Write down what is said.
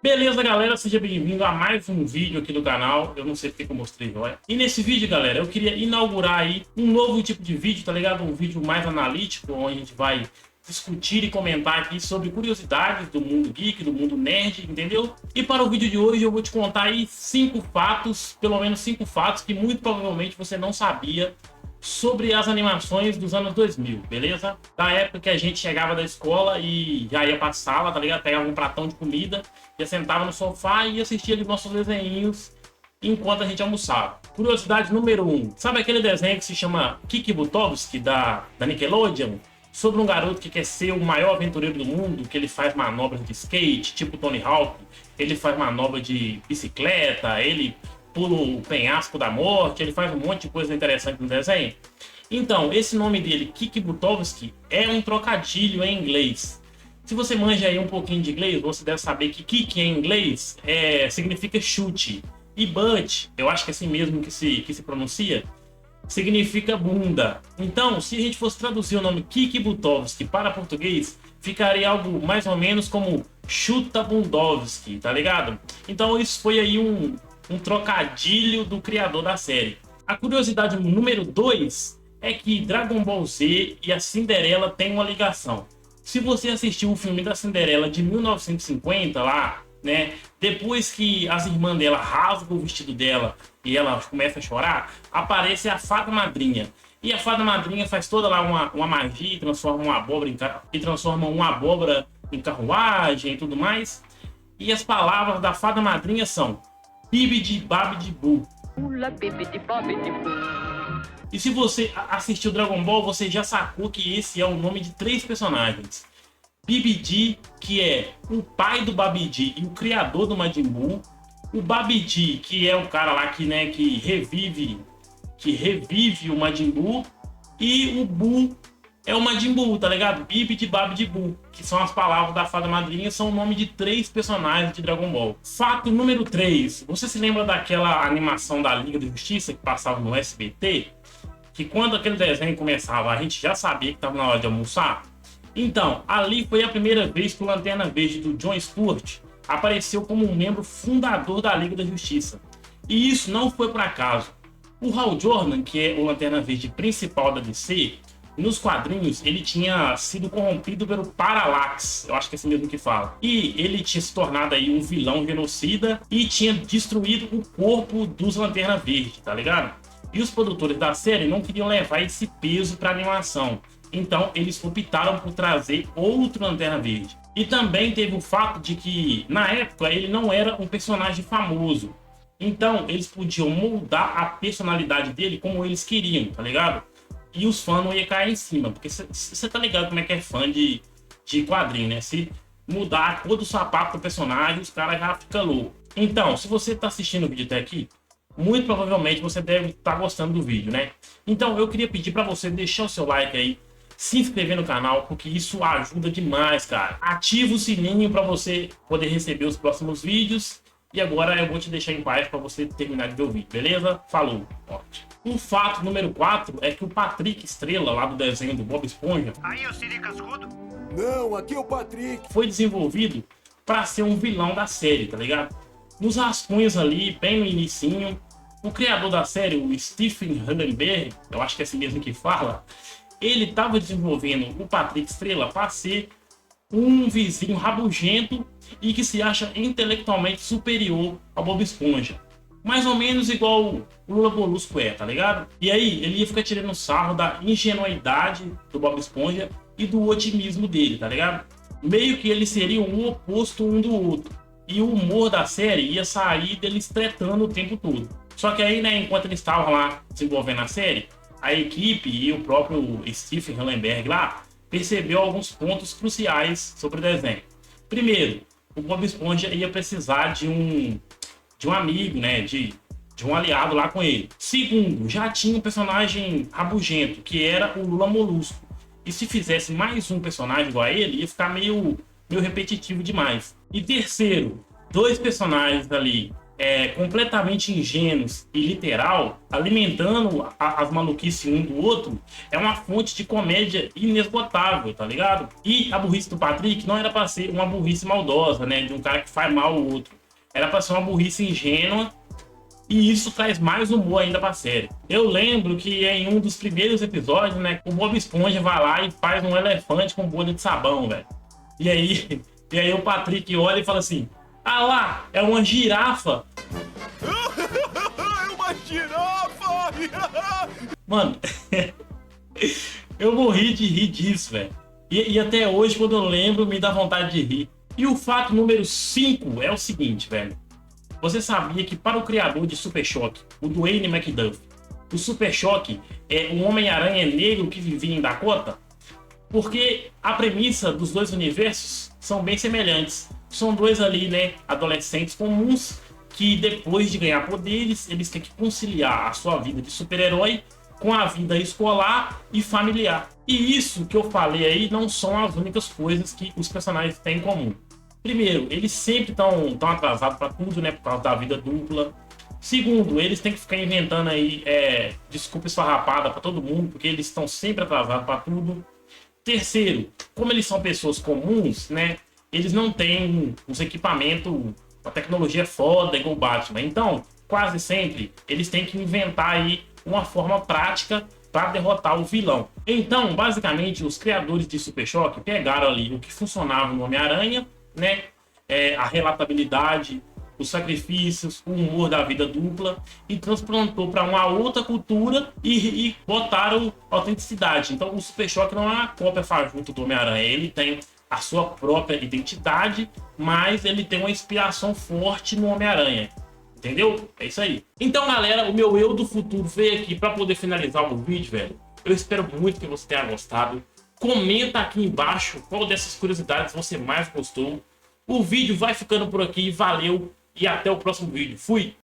Beleza, galera? Seja bem-vindo a mais um vídeo aqui do canal. Eu não sei porque que eu mostrei, olha. E nesse vídeo, galera, eu queria inaugurar aí um novo tipo de vídeo, tá ligado? Um vídeo mais analítico, onde a gente vai discutir e comentar aqui sobre curiosidades do mundo geek, do mundo nerd, entendeu? E para o vídeo de hoje eu vou te contar aí 5 fatos, pelo menos 5 fatos que muito provavelmente você não sabia sobre as animações dos anos 2000, beleza? Da época que a gente chegava da escola e já ia pra sala, tá ligado? Pegava um pratão de comida, já sentava no sofá e assistia ali nossos desenhinhos enquanto a gente almoçava. Curiosidade número 1. Sabe aquele desenho que se chama Kiki Butovski, da Nickelodeon? Sobre um garoto que quer ser o maior aventureiro do mundo, que ele faz manobras de skate, tipo Tony Hawk, ele faz manobra de bicicleta, ele pula o penhasco da morte, ele faz um monte de coisa interessante no desenho. Então, esse nome dele, Kiki Butovski, é um trocadilho em inglês. Se você manja aí um pouquinho de inglês, você deve saber que Kiki em inglês significa chute. E butt, eu acho que é assim mesmo que se pronuncia, significa bunda. Então, se a gente fosse traduzir o nome Kiki Butovski para português, ficaria algo mais ou menos como Chuta Bundovski, tá ligado? Então isso foi aí um trocadilho do criador da série. A curiosidade número 2 é que Dragon Ball Z e a Cinderela têm uma ligação. Se você assistiu o filme da Cinderela de 1950 lá, né, depois que as irmãs dela rasgam o vestido dela e ela começa a chorar, aparece a fada madrinha. E a fada madrinha faz toda lá uma magia e transforma uma abóbora em carruagem e tudo mais. E as palavras da fada madrinha são Bibidi Babidi Boo. E se você assistiu Dragon Ball, você já sacou que esse é o nome de 3 personagens. Bibidi, que é o pai do Babidi e o criador do Majin Buu. O Babidi, que é o cara lá que revive o Majin Buu. E o Buu é o Majin Buu, tá ligado? Bibidi Babidi Buu, que são as palavras da fada madrinha, são o nome de 3 personagens de Dragon Ball. Fato número 3. Você se lembra daquela animação da Liga da Justiça que passava no SBT? Que quando aquele desenho começava, a gente já sabia que estava na hora de almoçar? Então, ali foi a primeira vez que o Lanterna Verde do John Stewart apareceu como um membro fundador da Liga da Justiça. E isso não foi por acaso. O Hal Jordan, que é o Lanterna Verde principal da DC, nos quadrinhos ele tinha sido corrompido pelo Parallax, eu acho que é assim mesmo que fala. E ele tinha se tornado aí um vilão genocida e tinha destruído o corpo dos Lanterna Verde, tá ligado? E os produtores da série não queriam levar esse peso para animação. Então eles optaram por trazer outro Lanterna Verde. E também teve o fato de que, na época, ele não era um personagem famoso. Então eles podiam moldar a personalidade dele como eles queriam, tá ligado? E os fãs não iam cair em cima. Porque você tá ligado como é que é fã de quadrinho, né? Se mudar a cor do sapato do personagem, os caras já ficam loucos. Então, se você tá assistindo o vídeo até aqui, muito provavelmente você deve estar gostando do vídeo, né? Então eu queria pedir para você deixar o seu like aí, se inscrever no canal, porque isso ajuda demais, cara. Ativa o sininho para você poder receber os próximos vídeos. E agora eu vou te deixar em paz para você terminar de ver o vídeo, beleza? Falou! Ótimo. O fato número 4 é que o Patrick Estrela, lá do desenho do Bob Esponja... Aí eu seria cascudo? Não, aqui é o Patrick. Foi desenvolvido para ser um vilão da série, tá ligado? Nos rascunhos ali, bem no inicinho, o criador da série, o Stephen Hillenburg, eu acho que é assim mesmo que fala, ele estava desenvolvendo o Patrick Estrela para ser um vizinho rabugento e que se acha intelectualmente superior ao Bob Esponja. Mais ou menos igual o Lula Molusco é, tá ligado? E aí, ele ia ficar tirando sarro da ingenuidade do Bob Esponja e do otimismo dele, tá ligado? Meio que eles seriam um oposto um do outro. E o humor da série ia sair deles tretando o tempo todo. Só que aí, né, enquanto eles estavam lá desenvolvendo a série, a equipe e o próprio Stephen Hillenburg lá percebeu alguns pontos cruciais sobre o desenho. Primeiro, o Bob Esponja ia precisar de um amigo, né, de um aliado lá com ele. Segundo, já tinha um personagem rabugento, que era o Lula Molusco. E se fizesse mais um personagem igual a ele, ia ficar meio repetitivo demais. E terceiro, 2 personagens ali completamente ingênuos e literal, alimentando as maluquices um do outro, é uma fonte de comédia inesgotável, tá ligado? E a burrice do Patrick não era pra ser uma burrice maldosa, né? De um cara que faz mal ao outro. Era pra ser uma burrice ingênua. E isso traz mais humor ainda pra série. Eu lembro que em um dos primeiros episódios, né, o Bob Esponja vai lá e faz um elefante com bolha de sabão, velho. E aí, e aí o Patrick olha e fala assim: ah lá, é uma girafa. É uma girafa! Mano, eu morri de rir disso, velho. E até hoje, quando eu lembro, me dá vontade de rir. E o fato número 5 é o seguinte, velho. Você sabia que para o criador de Super Choque, o Dwayne McDuff, o Super Choque é um Homem-Aranha negro que vivia em Dakota? Porque a premissa dos dois universos são bem semelhantes. São dois ali, né, adolescentes comuns que depois de ganhar poderes, eles têm que conciliar a sua vida de super-herói com a vida escolar e familiar. E isso que eu falei aí não são as únicas coisas que os personagens têm em comum. Primeiro, eles sempre estão atrasados para tudo, né? Por causa da vida dupla. Segundo, eles têm que ficar inventando aí desculpa esfarrapada para todo mundo, porque eles estão sempre atrasados para tudo. Terceiro, como eles são pessoas comuns, né? Eles não têm os equipamentos, a tecnologia foda igual o Batman. Então, quase sempre, eles têm que inventar aí uma forma prática para derrotar o vilão. Então, basicamente, os criadores de Super Choque pegaram ali o que funcionava no Homem-Aranha, né? A relatabilidade, os sacrifícios, o humor da vida dupla e transplantou para uma outra cultura e botaram autenticidade. Então o Super Choque não é uma cópia fajuta do Homem-Aranha, ele tem a sua própria identidade, mas ele tem uma inspiração forte no Homem-Aranha. Entendeu? É isso aí. Então, galera, o meu eu do futuro veio aqui para poder finalizar o vídeo, velho. Eu espero muito que você tenha gostado. Comenta aqui embaixo qual dessas curiosidades você mais gostou. O vídeo vai ficando por aqui. Valeu e até o próximo vídeo. Fui!